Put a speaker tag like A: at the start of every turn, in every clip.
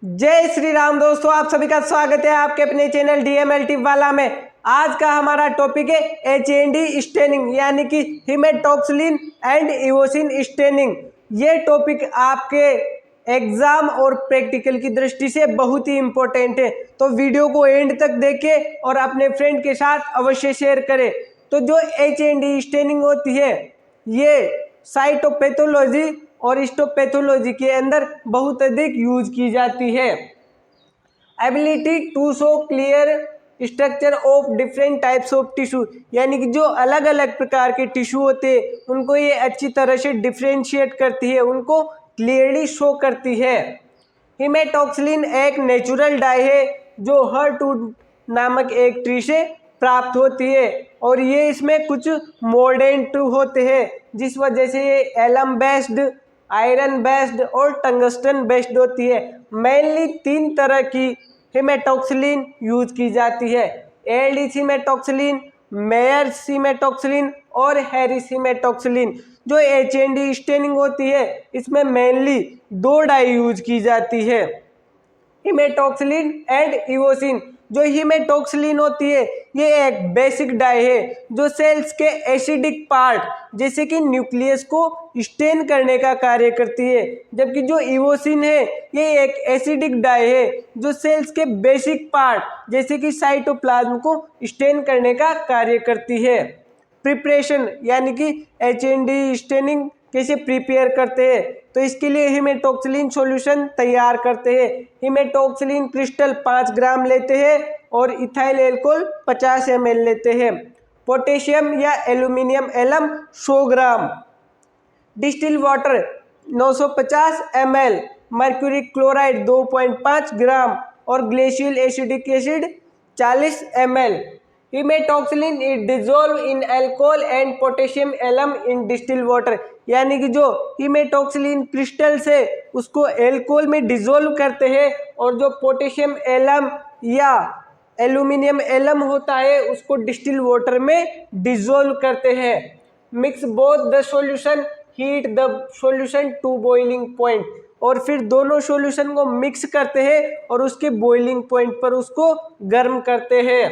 A: जय श्री राम दोस्तों, आप सभी का स्वागत है आपके अपने चैनल डीएमएल टिप वाला में। आज का हमारा टॉपिक है एचएनडी स्टेनिंग यानी कि हिमेटॉक्सिलिन एंड इवोसिन स्टेनिंग। ये टॉपिक आपके एग्जाम और प्रैक्टिकल की दृष्टि से बहुत ही इम्पोर्टेंट है, तो वीडियो को एंड तक देखें और अपने फ्रेंड के साथ अवश्य शेयर करें। तो जो एचएनडी स्टेनिंग होती है ये साइटोपैथोलॉजी और हिस्टोपैथोलॉजी के अंदर बहुत अधिक यूज की जाती है। Ability to show clear structure of different types of tissue यानी कि जो अलग अलग प्रकार के टिश्यू होते हैं उनको ये अच्छी तरह से डिफ्रेंशिएट करती है, उनको क्लियरली शो करती है। हिमेटॉक्सिलिन एक नेचुरल डाई है जो हर्टवुड नामक एक ट्री से प्राप्त होती है और ये इसमें कुछ मोर्डेंट होते हैं जिस वजह से ये एलम बेस्ड, आयरन बेस्ड और टंगस्टन बेस्ड होती है। मेनली 3 तरह की हिमेटॉक्सिलिन यूज की जाती है, एल्डिस हिमेटॉक्सिलिन, मेयर्स हिमेटॉक्सिलिन और हैरिस हिमेटॉक्सिलिन। जो एचएनडी स्टेनिंग होती है इसमें मेनली 2 डाई यूज की जाती है, हिमेटॉक्सिलिन एंड इवोसिन। जो हिमेटॉक्सिलिन होती है ये एक बेसिक डाई है जो सेल्स के एसिडिक पार्ट जैसे कि न्यूक्लियस को स्टेन करने का कार्य करती है, जबकि जो इवोसिन है ये एक एसिडिक डाई है जो सेल्स के बेसिक पार्ट जैसे कि साइटोप्लाज्म को स्टेन करने का कार्य करती है। प्रिपरेशन यानी कि एचएनडी स्टेनिंग कैसे प्रिपेयर करते हैं, तो इसके लिए हिमेटॉक्सिलिन सॉल्यूशन तैयार करते हैं। हिमेटॉक्सिलिन क्रिस्टल 5 ग्राम लेते हैं और इथाइल एल्कोहल 50 ml लेते हैं। पोटेशियम या aluminium alum 100 gram, distil water 950 ml, mercury chloride 2.5 gram और glacial acidic acid 40 ml। Hematoxylin is dissolve in alcohol and potassium alum in distil water यानी कि जो हिमेटॉक्सिलिन क्रिस्टल्स है उसको अल्कोहल में डिजोल्व करते हैं और जो पोटेशियम एलम या एल्यूमिनियम एलम होता है उसको डिस्टिल वाटर में डिजोल्व करते हैं। Mix both the solution, heat the solution to boiling point और फिर दोनों सॉल्यूशन को मिक्स करते हैं और उसके बॉइलिंग पॉइंट पर उसको गर्म करते हैं।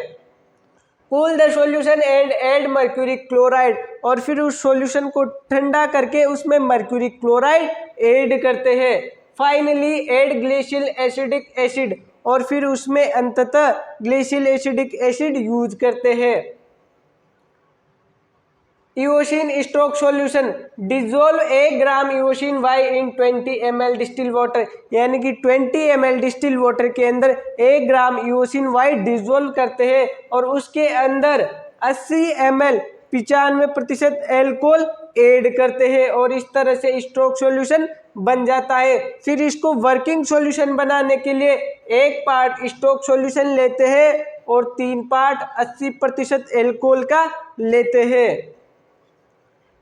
A: Cool the solution and add mercury chloride और फिर उस सॉल्यूशन को ठंडा करके उसमें मर्क्यूरी क्लोराइड ऐड करते हैं। Finally add glacial acidic acid और फिर उसमें अंततः ग्लेशियल एसिडिक एसिड यूज करते हैं। इवोसिन स्ट्रोक सॉल्यूशन, डिजोल्व 1 ग्राम इवोसिन वाई इन 20 ml डिस्टिल वाटर यानी कि 20 ml डिस्टिल वाटर के अंदर 1 ग्राम इवोसिन वाई डिजोल्व करते हैं और उसके अंदर 80 ml 95% एल्कोहल ऐड करते हैं और इस तरह से स्ट्रोक सॉल्यूशन बन जाता है। फिर इसको वर्किंग सॉल्यूशन बनाने के लिए 1 पार्ट स्ट्रोक सॉल्यूशन लेते हैं और 3 पार्ट 80% एल्कोहल का लेते हैं।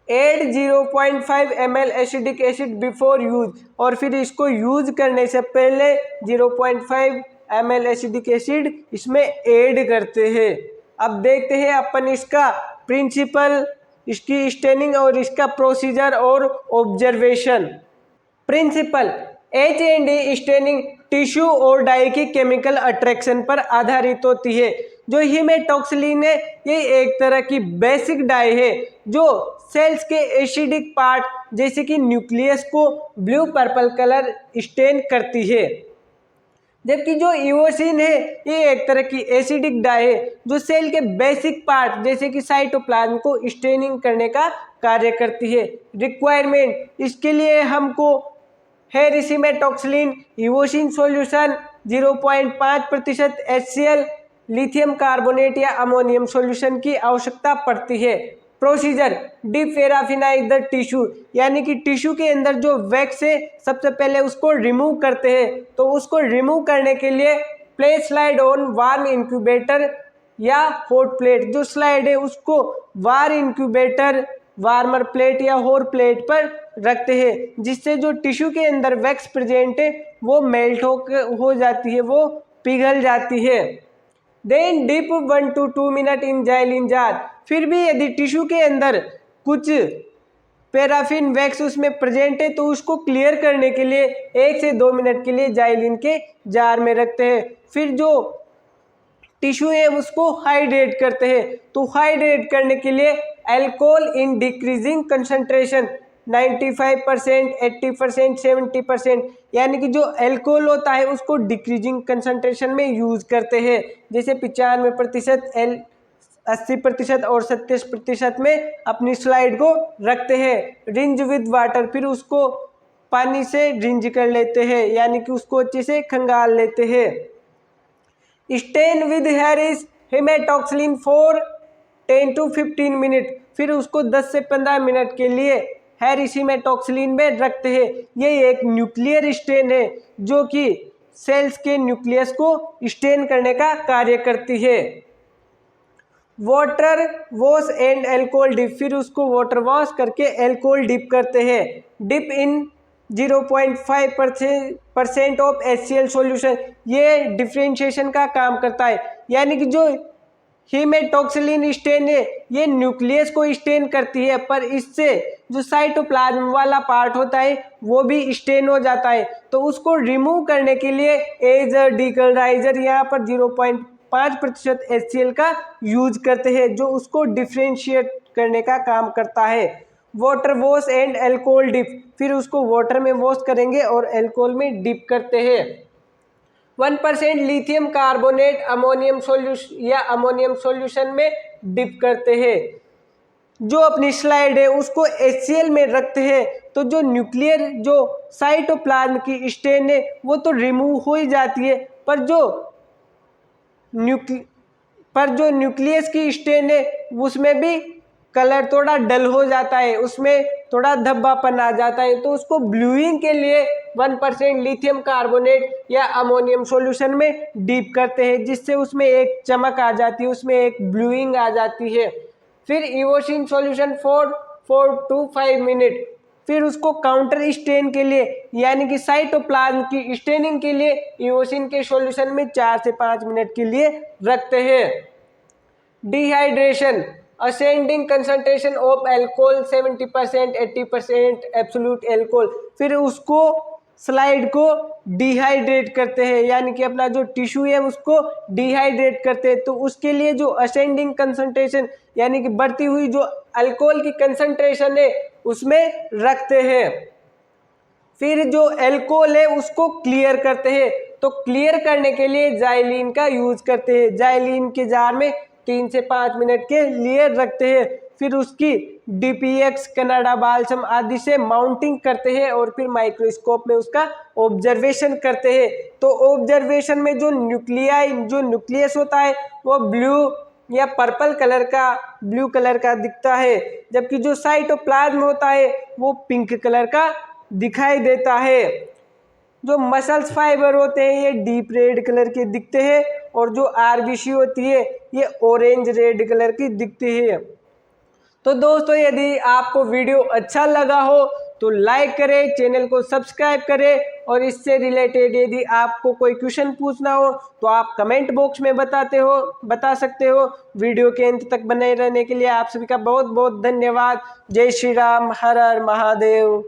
A: Add 0.5 ml acidic acid before use और फिर इसको यूज करने से पहले 0.5 ml एसिडिक एसिड इसमें ऐड करते हैं। अब देखते हैं अपन इसका प्रिंसिपल, इसकी स्टेनिंग और इसका प्रोसीजर और ऑब्जर्वेशन। प्रिंसिपल, एचएनडी स्टेनिंग टिश्यू और डाई की केमिकल अट्रैक्शन पर आधारित होती है। जो हिमेटॉक्सिलिन है ये एक तरह की बेसिक डाई है जो सेल्स के एसिडिक पार्ट जैसे कि न्यूक्लियस को ब्लू पर्पल कलर स्टेन करती है, जबकि जो इवोसिन है ये एक तरह की एसिडिक डाई है जो सेल के बेसिक पार्ट जैसे कि साइटोप्लाज्म को स्टेनिंग करने का कार्य करती है। रिक्वायरमेंट, इसके लिए हमको Harris hematoxylin eosin solution 0.5% HCl lithium carbonate या अमोनियम सॉल्यूशन की आवश्यकता पड़ती है। प्रोसीजर, डिपेराफिनाइज द टिश्यू यानी कि टिश्यू के अंदर जो वैक्स है सबसे पहले उसको रिमूव करते हैं, तो उसको रिमूव करने के लिए place slide on warm incubator या हॉट प्लेट। जो स्लाइड है उसको वार्म इंक्यूबेटर, वार्मर प्लेट या हॉट प्लेट पर रखते हैं जिससे जो टिश्यू के अंदर वैक्स प्रेजेंट है वो मेल्ट हो जाती है, वो पिघल जाती है। Then dip 1 to 2 minute in xylene jar. फिर भी यदि टिश्यू के अंदर कुछ पैराफिन वैक्स उसमें प्रेजेंट है तो उसको क्लियर करने के लिए 1 से 2 मिनट के लिए जाइलिन के जार में रखते हैं। फिर जो टिश्यू है उसको हाइड्रेट करते हैं, तो हाइड्रेट करने के लिए अल्कोहल इन डिक्रीजिंग कंसंट्रेशन 95%, 80%, 70%, यानी कि जो अल्कोहल होता है उसको डिक्रीजिंग कंसंट्रेशन में यूज करते हैं, जैसे 95%, 80% और 70% में अपनी स्लाइड को रखते हैं। रिंज विद वाटर, फिर उसको पानी से रिंज कर लेते हैं, यानी कि उसको अच्छे से खंगाल लेते हैं। Stain with Harris hematoxylin for 10 to 15 minute, फिर उसको 10 से 15 मिनट के लिए हैरिस हेमेटॉक्सिलिन में रखते हैं। ये एक न्यूक्लियर स्टेन है जो कि सेल्स के न्यूक्लियस को स्टेन करने का कार्य करती है। Water wash and alcohol dip, फिर उसको वाटर वॉश करके अल्कोहल डिप करते हैं। Dip in 0.5% of HCl solution, ये डिफ्रेंशिएशन का काम करता है, यानी कि जो हेमेटॉक्सिलिन स्टेन है ये न्यूक्लियस को स्टेन करती है, पर इससे जो साइटोप्लाज्म वाला पार्ट होता है वो भी स्टेन हो जाता है। तो उसको रिमूव करने के लिए एज अ डीकलराइजर यहाँ पर 0.5% HCl का यूज करते हैं, जो उसको डिफ्रेंशिएट करने का काम करता है। Water wash and alcohol dip, फिर उसको वाटर में वॉश करेंगे और अल्कोहल में डिप करते हैं। 1% लिथियम कार्बोनेट अमोनियम सॉल्यूशन या अमोनियम सॉल्यूशन में डिप करते हैं। जो अपनी स्लाइड है उसको HCl में रखते हैं, तो जो न्यूक्लियर जो साइटोप्लाज्म की स्टेन है वो तो रिमूव हो ही जाती है, पर जो न्यूक्लियस की स्टेन है उसमें भी कलर थोड़ा डल हो जाता है, उसमें थोड़ा धब्बापन आ जाता है। तो उसको ब्लूइंग के लिए 1% लिथियम कार्बोनेट या अमोनियम सॉल्यूशन में डीप करते हैं, जिससे उसमें एक चमक आ जाती है, उसमें एक ब्लूइंग आ जाती है। फिर इवोसिन सॉल्यूशन 4 to 5 मिनट, फिर उसको काउंटर स्टेन के लिए यानी कि साइटोप्लाज्म की स्टेनिंग के लिए इवोसिन के सॉल्यूशन में 4 से 5 मिनट के लिए रखते हैं। Dehydration, ascending concentration of alcohol 70%, 80% absolute alcohol, फिर उसको स्लाइड को डिहाइड्रेट करते हैं, यानी कि अपना जो टिश्यू है उसको डिहाइड्रेट करते हैं। तो उसके लिए जो असेंडिंग कंसंट्रेशन यानी कि बढ़ती हुई जो अल्कोहल की कंसंट्रेशन है उसमें रखते हैं। फिर जो अल्कोहल है उसको क्लियर करते हैं, तो क्लियर करने के लिए जाइलिन का यूज करते हैं। जाइलिन के जार में 3 से 5 मिनट के लिए रखते हैं, फिर उसकी DPX, कनाडा बाल्सम आदि से माउंटिंग करते हैं और फिर माइक्रोस्कोप में उसका ऑब्जर्वेशन करते हैं। तो ऑब्जर्वेशन में जो न्यूक्लियस होता है वो ब्लू या पर्पल कलर का दिखता है, जबकि जो साइटोप्लाज्म होता है वो पिंक कलर का दिखाई देता है। जो मसल्स फाइबर होते हैं ये डीप रेड कलर के दिखते हैं, और जो RBC होती है ये ऑरेंज रेड कलर की दिखती है। तो दोस्तों यदि आपको वीडियो अच्छा लगा हो तो लाइक करें, चैनल को सब्सक्राइब करें, और इससे रिलेटेड यदि आपको कोई क्वेश्चन पूछना हो तो आप कमेंट बॉक्स में बता सकते हो। वीडियो के अंत तक बने रहने के लिए आप सभी का बहुत बहुत धन्यवाद। जय श्री राम, हर हर महादेव।